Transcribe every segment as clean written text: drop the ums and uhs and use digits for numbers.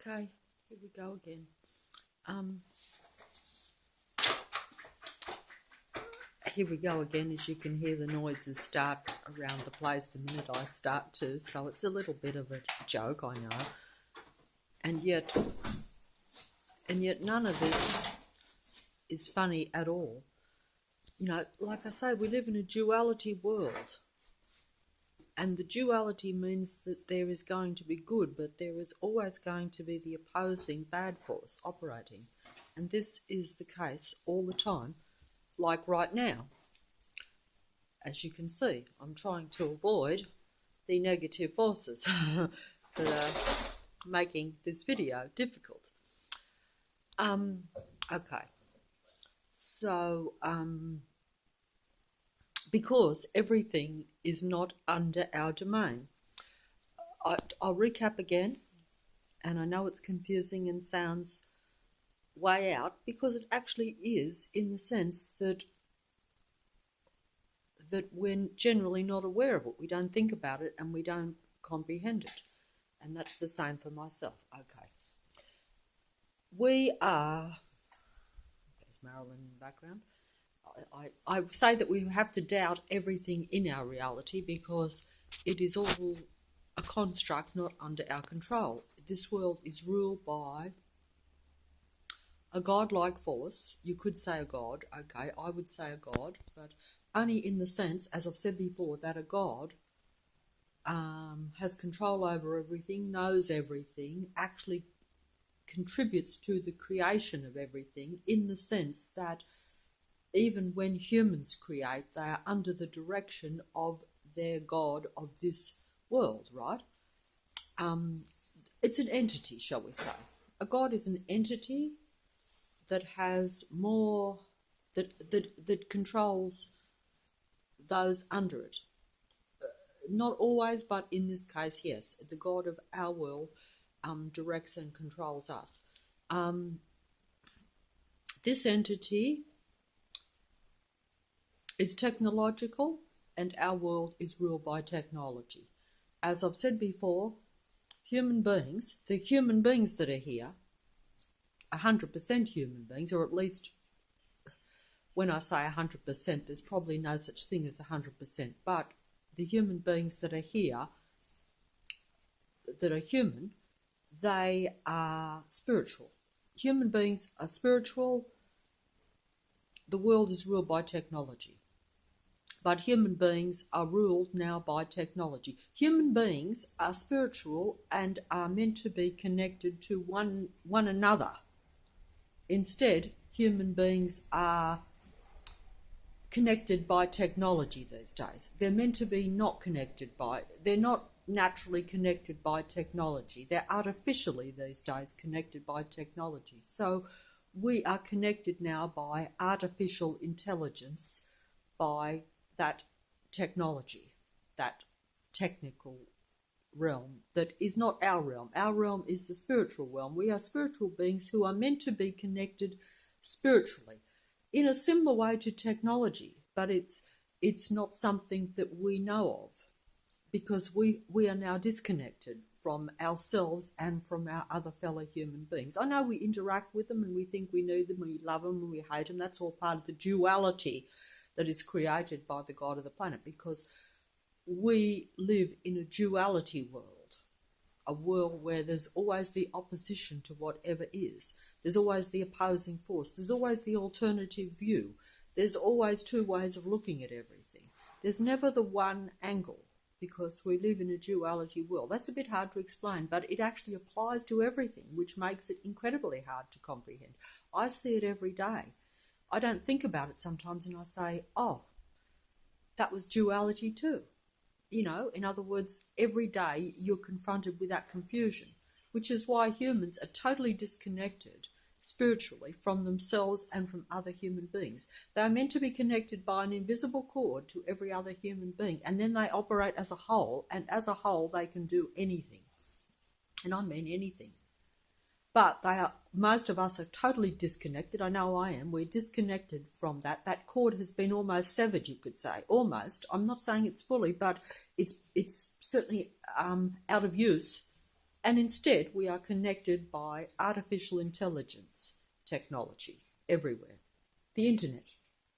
Okay, here we go again. Here we go again, as you can hear the noises start around the place the minute I start to, so it's a little bit of a joke, I know. And yet none of this is funny at all. You know, like I say, we live in a duality world. And the duality means that there is going to be good, but there is always going to be the opposing bad force operating. And this is the case all the time, like right now. As you can see, I'm trying to avoid the negative forces that are making this video difficult. Okay. So, because everything is not under our domain. I'll recap again, and I know it's confusing and sounds way out, because it actually is, in the sense that we're generally not aware of it. We don't think about it and we don't comprehend it. And that's the same for myself. Okay. We are, there's Marilyn in the background. I say that we have to doubt everything in our reality because it is all a construct not under our control. This world is ruled by a godlike force. You could say a god, okay, I would say a god, but only in the sense, as I've said before, that a god has control over everything, knows everything, actually contributes to the creation of everything, in the sense that even when humans create, they are under the direction of their God of this world, right? It's an entity, shall we say. A God is an entity that has more, that controls those under it. Not always, but in this case, yes. The God of our world directs and controls us. This entity is technological, and our world is ruled by technology. As I've said before, human beings, the human beings that are here, 100% human beings, or at least when I say 100%, there's probably no such thing as 100%, but the human beings that are here, that are human, they are spiritual. Human beings are spiritual. The world is ruled by technology. But human beings are ruled now by technology. Human beings are spiritual and are meant to be connected to one another. Instead, human beings are connected by technology these days. They're meant to be not connected by, they're not naturally connected by technology. They're artificially these days connected by technology. So we are connected now by artificial intelligence, by that technology, that technical realm that is not our realm. Our realm is the spiritual realm. We are spiritual beings who are meant to be connected spiritually in a similar way to technology, but it's not something that we know of, because we are now disconnected from ourselves and from our other fellow human beings. I know we interact with them and we think we need them, we love them and we hate them. That's all part of the duality that is created by the God of the planet, because we live in a duality world, a world where there's always the opposition to whatever is. There's always the opposing force. There's always the alternative view. There's always two ways of looking at everything. There's never the one angle, because we live in a duality world. That's a bit hard to explain, but it actually applies to everything, which makes it incredibly hard to comprehend. I see it every day. I don't think about it sometimes and I say, oh, that was duality too. You know, in other words, every day you're confronted with that confusion, which is why humans are totally disconnected spiritually from themselves and from other human beings. They are meant to be connected by an invisible cord to every other human being, and then they operate as a whole, and as a whole they can do anything. And I mean anything. But most of us are totally disconnected. I know I am. We're disconnected from that. That cord has been almost severed, you could say. Almost. I'm not saying it's fully, but it's certainly out of use And instead, we are connected by artificial intelligence technology everywhere. The internet,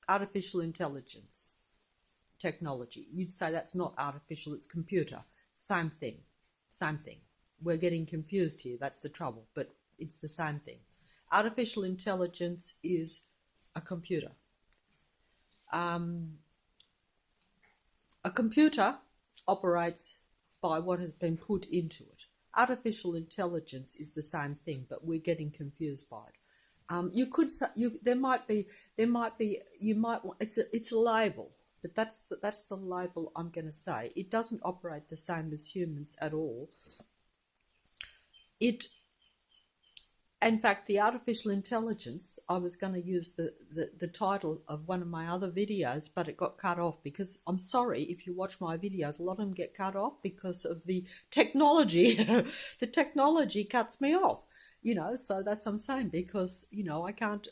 artificial intelligence technology. You'd say that's not artificial, it's computer. Same thing. Same thing. We're getting confused here, that's the trouble, but it's the same thing. Artificial intelligence is a computer. A computer operates by what has been put into it. Artificial intelligence is the same thing, but we're getting confused by it. You could say it's a label, but that's the label I'm going to say. It doesn't operate the same as humans at all. In fact, the artificial intelligence, I was going to use the title of one of my other videos, but it got cut off because, I'm sorry, if you watch my videos, a lot of them get cut off because of the technology. The technology cuts me off, so that's what I'm saying, because, I can't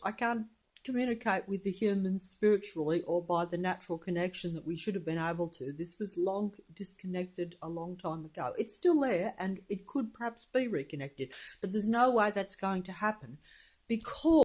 communicate with the humans spiritually or by the natural connection that we should have been able to. This was long disconnected a long time ago. It's still there and it could perhaps be reconnected, but there's no way that's going to happen because